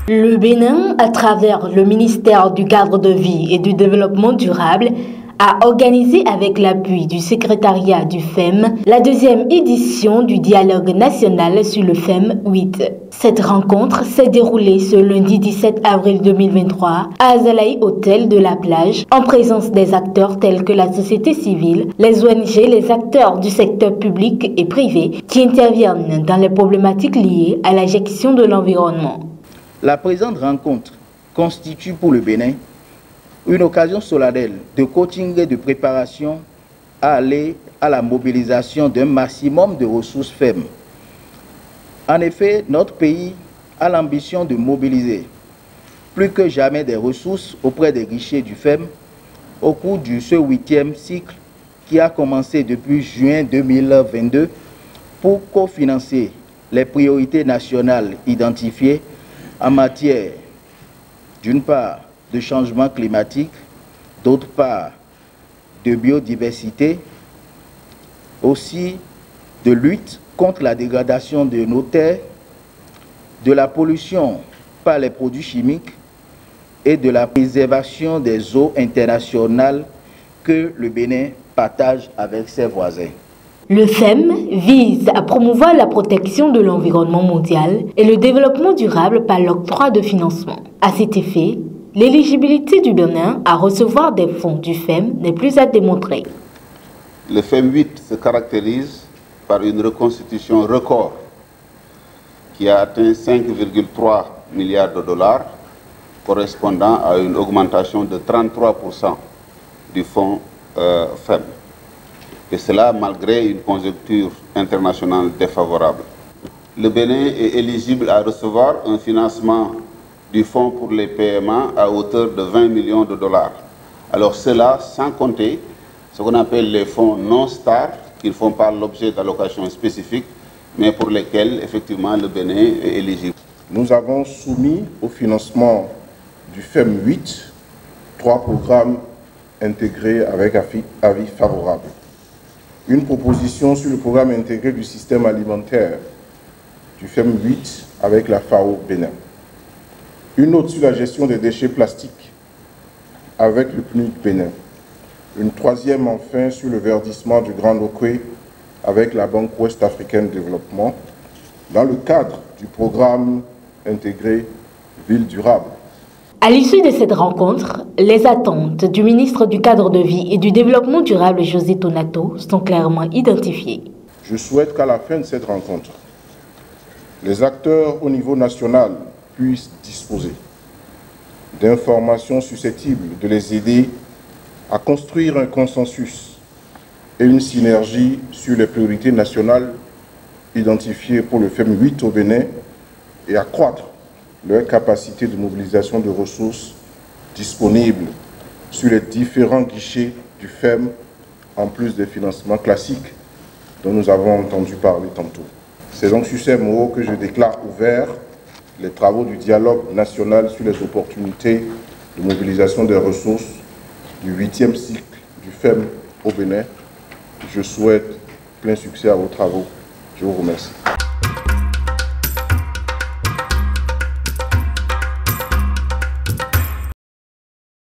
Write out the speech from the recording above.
Le Bénin, à travers le ministère du Cadre de vie et du Développement durable, a organisé avec l'appui du secrétariat du FEM la deuxième édition du dialogue national sur le FEM 8. Cette rencontre s'est déroulée ce lundi 17 avril 2023 à Azalaï Hôtel de la Plage en présence des acteurs tels que la société civile, les ONG, les acteurs du secteur public et privé qui interviennent dans les problématiques liées à la gestion de l'environnement. La présente rencontre constitue pour le Bénin une occasion solennelle de coaching et de préparation à aller à la mobilisation d'un maximum de ressources FEM. En effet, notre pays a l'ambition de mobiliser plus que jamais des ressources auprès des guichets du FEM au cours de ce 8e cycle qui a commencé depuis juin 2022 pour cofinancer les priorités nationales identifiées en matière, d'une part, de changement climatique, d'autre part, de biodiversité, aussi de lutte contre la dégradation de nos terres, de la pollution par les produits chimiques et de la préservation des eaux internationales que le Bénin partage avec ses voisins. Le FEM vise à promouvoir la protection de l'environnement mondial et le développement durable par l'octroi de financement. À cet effet, l'éligibilité du Bénin à recevoir des fonds du FEM n'est plus à démontrer. Le FEM 8 se caractérise par une reconstitution record qui a atteint 5,3 milliards de dollars, correspondant à une augmentation de 33% du fonds FEM. Et cela malgré une conjoncture internationale défavorable. Le Bénin est éligible à recevoir un financement du fonds pour les PMA à hauteur de 20 millions de dollars. Alors cela sans compter ce qu'on appelle les fonds non-STAR, qui ne font pas l'objet d'allocations spécifiques, mais pour lesquels effectivement le Bénin est éligible. Nous avons soumis au financement du FEM 8 3 programmes intégrés avec avis favorable. Une proposition sur le programme intégré du système alimentaire du FEM 8 avec la FAO Bénin. Une autre sur la gestion des déchets plastiques avec le PNUD Bénin. Une troisième enfin sur le verdissement du Grand Locoué avec la Banque Ouest Africaine de Développement dans le cadre du programme intégré Ville durable. À l'issue de cette rencontre, les attentes du ministre du Cadre de vie et du Développement durable, José Tonato, sont clairement identifiées. Je souhaite qu'à la fin de cette rencontre, les acteurs au niveau national puissent disposer d'informations susceptibles de les aider à construire un consensus et une synergie sur les priorités nationales identifiées pour le FEM 8 au Bénin et accroître leur capacité de mobilisation de ressources disponibles sur les différents guichets du FEM, en plus des financements classiques dont nous avons entendu parler tantôt. C'est donc sur ces mots que je déclare ouverts les travaux du dialogue national sur les opportunités de mobilisation des ressources du 8e cycle du FEM au Bénin. Je souhaite plein succès à vos travaux. Je vous remercie.